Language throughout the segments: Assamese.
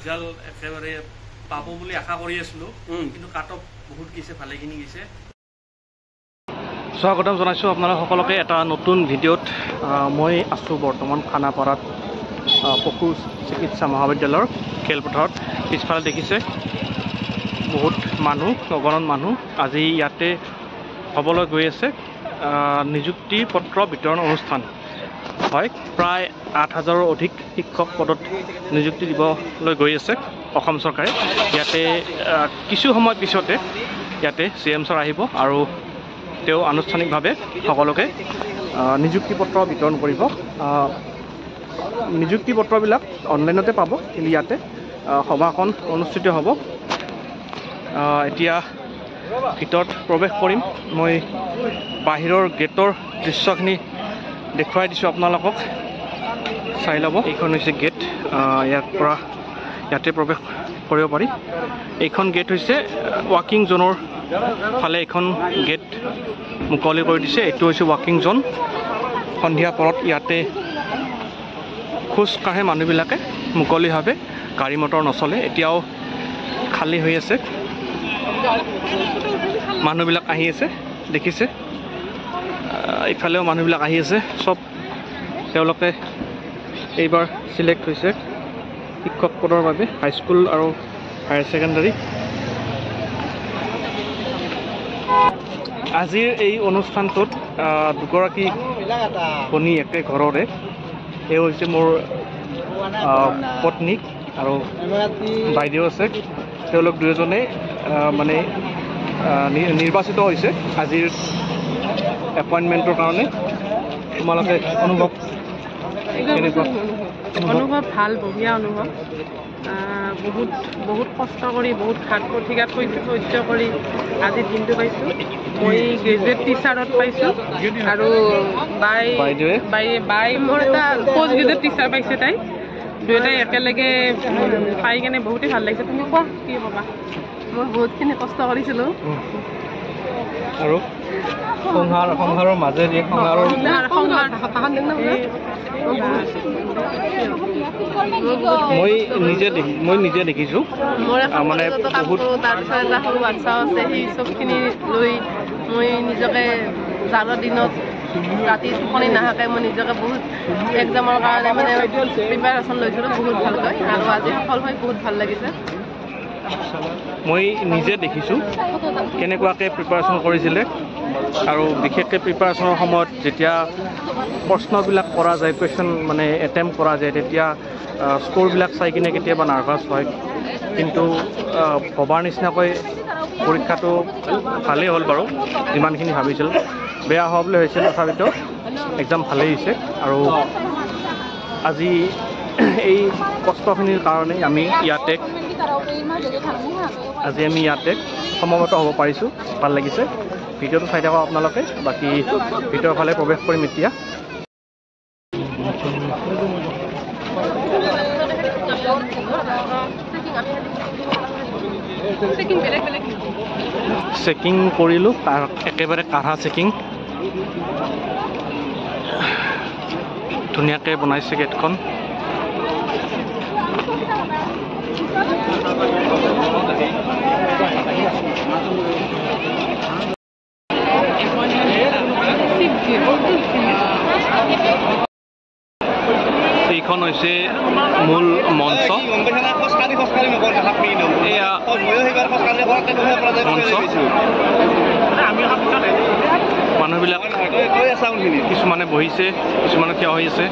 ৰিজাল্ট একেবাৰে পাব বুলি আশা কৰি আছিলোঁ, কিন্তু কাট অফ বহুত গৈছে, ভালেখিনি গৈছে। স্বাগতম জনাইছোঁ আপোনালোক সকলোকে এটা নতুন ভিডিঅ'ত। মই আছোঁ বৰ্তমান খানাপাৰাত পশু চিকিৎসা মহাবিদ্যালয়ৰ খেলপথাৰত। পিছফালে দেখিছে বহুত মানুহ, নগণন মানুহ আজি ইয়াতে হ'বলৈ গৈ আছে নিযুক্তি পত্ৰ বিতৰণ অনুষ্ঠান। হয়, প্ৰায় 8,000ৰ অধিক শিক্ষক পদত নিযুক্তি দিবলৈ গৈ আছে অসম চৰকাৰে। ইয়াতে কিছু সময় পিছতে ইয়াতে CM ছাৰ আহিব আৰু তেওঁ আনুষ্ঠানিকভাৱে সকলোকে নিযুক্তি পত্ৰ বিতৰণ কৰিব। নিযুক্তি পত্ৰবিলাক অনলাইনতে পাব, কিন্তু ইয়াতে সভাখন অনুষ্ঠিত হ'ব। এতিয়া ভিতৰত প্ৰৱেশ কৰিম। মই বাহিৰৰ গেটৰ দৃশ্যখিনি দেখুৱাই দিছোঁ আপোনালোকক, চাই ল'ব। এইখন হৈছে গেট, ইয়াতে প্ৰৱেশ কৰিব পাৰি। এইখন গেট হৈছে ৱাকিং জোনৰ ফালে এইখন গেট মুকলি কৰি দিছে। এইটো হৈছে ৱাকিং জোন। সন্ধিয়া পৰত ইয়াতে খোজকাঢ়ে মানুহবিলাকে মুকলিভাৱে, গাড়ী মটৰ নচলে। এতিয়াও খালী হৈ আছে, মানুহবিলাক আহি আছে, দেখিছে ইফালেও মানুহবিলাক আহি আছে। চব তেওঁলোকে এইবাৰ চিলেক্ট হৈছে শিক্ষক পদৰ বাবে, হাইস্কুল আৰু হায়াৰ ছেকেণ্ডাৰী। আজিৰ এই অনুষ্ঠানটোত দুগৰাকী ভনী একে ঘৰৰে, এই হৈছে মোৰ পত্নী আৰু বাইদেউ আছে। তেওঁলোক দুয়োজনে মানে নিৰ্বাচিত হৈছে আজিৰ এপইণ্টমেণ্টৰ কাৰণে। তোমালোকে অনুভৱ কেনেকুৱা? অনুভৱ ভাল, বঢ়িয়া অনুভৱ। বহুত কষ্ট কৰি, বহুত ঘাট প্ৰতিঘাত সহ্য কৰি আজি দিনটো পাইছোঁ। মই গ্ৰেজুৱেট টিচাৰত পাইছোঁ আৰু বাই মোৰ এটা পষ্ট গ্ৰেজুৱেট টিচাৰ পাইছে। তাই দুয়োটাই একেলগে পাই কেনে বহুতেই ভাল লাগিছে। তুমি কোৱা, কি ক'বা? মই বহুতখিনি কষ্ট কৰিছিলোঁ আৰু সংসাৰৰ মাজেদি মই নিজে দেখিছোঁ। মানে বহুত তাৰপিছত এটা সৰু বাচ্ছাও আছে, সেই চবখিনি লৈ মই নিজকে জাৰৰ দিনত ৰাতি টোপনি নাহাকে মই নিজকে বহুত এক্সামৰ কাৰণে মানে প্ৰিপাৰেশ্যন লৈছিলোঁ বহুত ভালকৈ, আৰু আজি সফল হৈ বহুত ভাল লাগিছে। মই নিজে দেখিছোঁ কেনেকুৱাকৈ প্ৰিপাৰেশ্যন কৰিছিলে, আৰু বিশেষকৈ প্ৰিপাৰেশ্যনৰ সময়ত যেতিয়া প্ৰশ্নবিলাক কৰা যায়, কুৱেশ্যন মানে এটেম্প কৰা যায়, তেতিয়া স্ক'ৰবিলাক চাই কিনে কেতিয়াবা নাৰ্ভাছ হয়। কিন্তু ভবাৰ নিচিনাকৈ পৰীক্ষাটো ভালেই হ'ল বাৰু, যিমানখিনি ভাবিছিলোঁ। বেয়া হোৱা বুলি হৈছিল, তথাপিতো এক্সাম ভালেই হৈছে। আৰু আজি এই কষ্টখিনিৰ কাৰণেই আমি ইয়াতে সমবেত হ'ব পাৰিছোঁ, ভাল লাগিছে। ভিডিঅ'টো চাই থাকক আপোনালোকে। বাকী ভিতৰৰ ফালে প্ৰৱেশ কৰিম এতিয়া। চেকিং কৰিলোঁ, একেবাৰে কাঢ়া চেকিং। ধুনীয়াকৈ বনাইছে গেটখন। এইখন হৈছে মূল মঞ্চ। এয়া মানুহবিলাক কিছুমানে বহিছে, কিছুমানে থিয় হৈ আছে,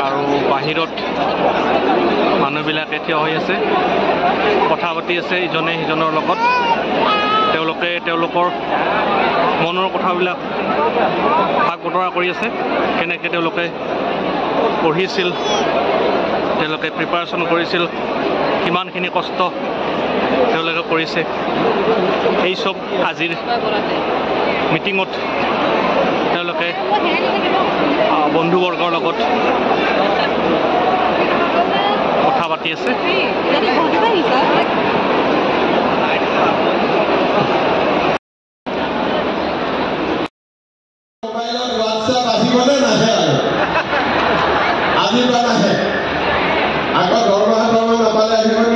আৰু বাহিৰত মানুহবিলাকে থিয় হৈ আছে, কথা পাতি আছে ইজনে সিজনৰ লগত। তেওঁলোকে তেওঁলোকৰ মনৰ কথাবিলাক ভাগ বতৰা কৰি আছে, কেনেকৈ তেওঁলোকে পঢ়িছিল, তেওঁলোকে প্ৰিপাৰেশ্যন কৰিছিল, কিমানখিনি কষ্ট তেওঁলোকে কৰিছে। এই চব আজিৰ মিটিঙত তেওঁলোকে বন্ধুবৰ্গৰ লগত কথা পাতি আছে। আজি নাহে আকৌ দৰমহা নাপালে আহিব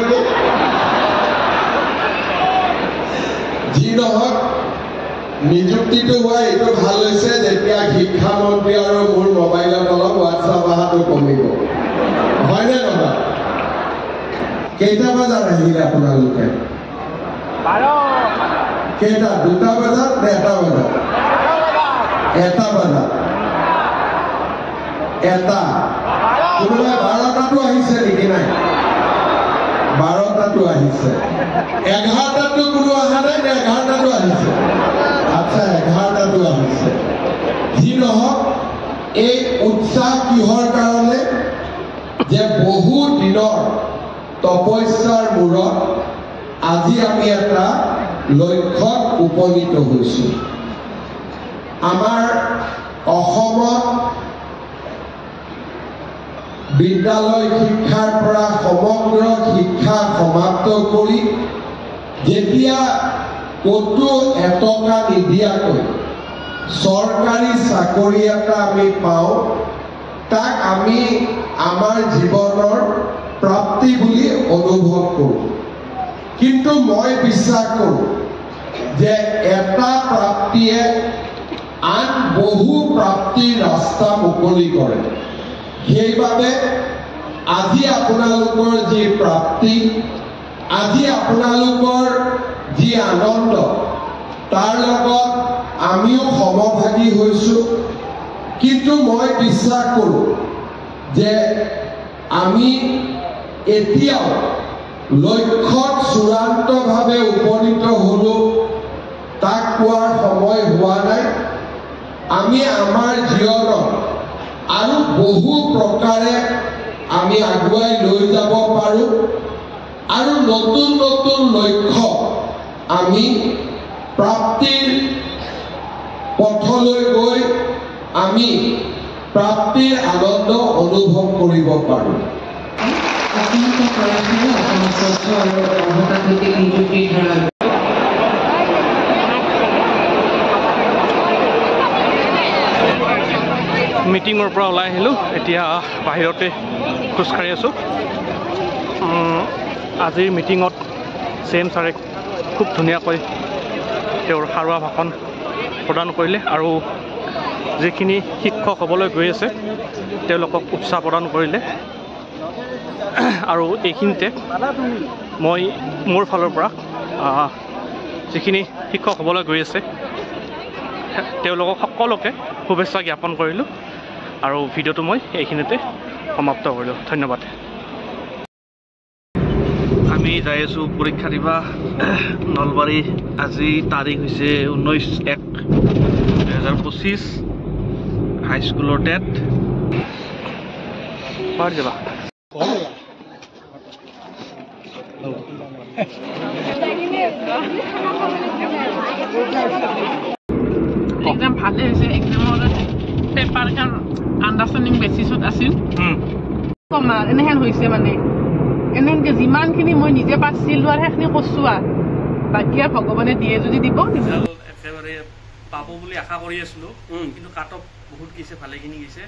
নিযুক্তিটো হোৱা এইটো ভাল হৈছে যেতিয়া শিক্ষামন্ত্ৰী আৰু মোৰ মোবাইলত অলপ হোৱাটছআপ অহাটো কমিব হয়নে নহয় কেইটা বজাত আহিলে আপোনালোকে কেইটা 2টা বজাত নে 1টা বজাত 1টা বজাত এটা কোনোবাই 12টাতো আহিছে নেকি নাই 12টাতো আহিছে 11টাতো কোনো অহা নাই নে 11টাতো আহিছে আচ্ছা 11টাতো আহিছে যি নহওক এই উৎসাহ কিহৰ কাৰণে যে বহু দিনৰ তপস্যাৰ মূৰত আজি আমি এটা লক্ষ্যত উপনীত হৈছোঁ আমাৰ অসমত বিদ্যালয় শিক্ষাৰ পৰা সমগ্ৰ শিক্ষা সমাপ্ত কৰি যেতিয়া কতো এটকা নিদিয়াকৈ চৰকাৰী চাকৰি এটা আমি পাওঁ তাক আমি আমাৰ জীৱনৰ প্ৰাপ্তি বুলি অনুভৱ কৰোঁ কিন্তু মই বিশ্বাস কৰোঁ যে এটা প্ৰাপ্তিয়ে আন বহু প্ৰাপ্তিৰ ৰাস্তা মুকলি কৰে সেইবাবে আজি আপোনালোকৰ যি প্ৰাপ্তি আজি আপোনালোকৰ যি আনন্দ তাৰ লগত আমিও সমভাগী হৈছোঁ কিন্তু মই বিশ্বাস কৰোঁ যে আমি এতিয়াও লক্ষ্যত চূড়ান্তভাৱে উপনীত হ'লোঁ তাক কোৱাৰ সময় হোৱা নাই আমি আমাৰ জীৱনত আৰু বহু প্ৰকাৰে আমি আগুৱাই লৈ যাব পাৰোঁ আৰু নতুন নতুন লক্ষ্য আমি প্ৰাপ্তিৰ পথলৈ গৈ আমি প্ৰাপ্তিৰ আনন্দ অনুভৱ কৰিব পাৰোঁ মিটিঙৰ পৰা ওলাই আহিলোঁ এতিয়া বাহিৰতে খোজকাঢ়ি আছোঁ আজিৰ মিটিঙত CM ছাৰে খুব ধুনীয়াকৈ তেওঁৰ সাৰুৱা ভাষণ প্ৰদান কৰিলে আৰু যিখিনি শিক্ষক হ'বলৈ গৈ আছে তেওঁলোকক উৎসাহ প্ৰদান কৰিলে আৰু এইখিনিতে মই মোৰ ফালৰ পৰা যিখিনি শিক্ষক হ'বলৈ গৈ আছে তেওঁলোকক সকলোকে শুভেচ্ছা জ্ঞাপন কৰিলোঁ আৰু ভিডিঅ'টো মই এইখিনিতে সমাপ্ত কৰিলোঁ ধন্যবাদ আমি যাই আছোঁ পৰীক্ষা দিবা নলবাৰী আজি তাৰিখ হৈছে 19/1/2025 হাইস্কুলৰ ডেট পাৰি যাবা এক্সাম ভালে হৈছে এক্সামৰ পেপাৰখন আণ্ডাৰষ্টেণ্ডিং বেচিছত আছিল কমাৰ এনেহেন হৈছে মানে এনেহেনকৈ যিমানখিনি মই নিজে পাইছিলোঁ আৰু সেইখিনি কৈছোঁ আৰু বাকী আৰু ভগৱানে দিয়ে যদি দিব একেবাৰে পাব বুলি আশা কৰি আছিলোঁ কিন্তু কাট অফ বহুত গৈছে ভালেখিনি গৈছে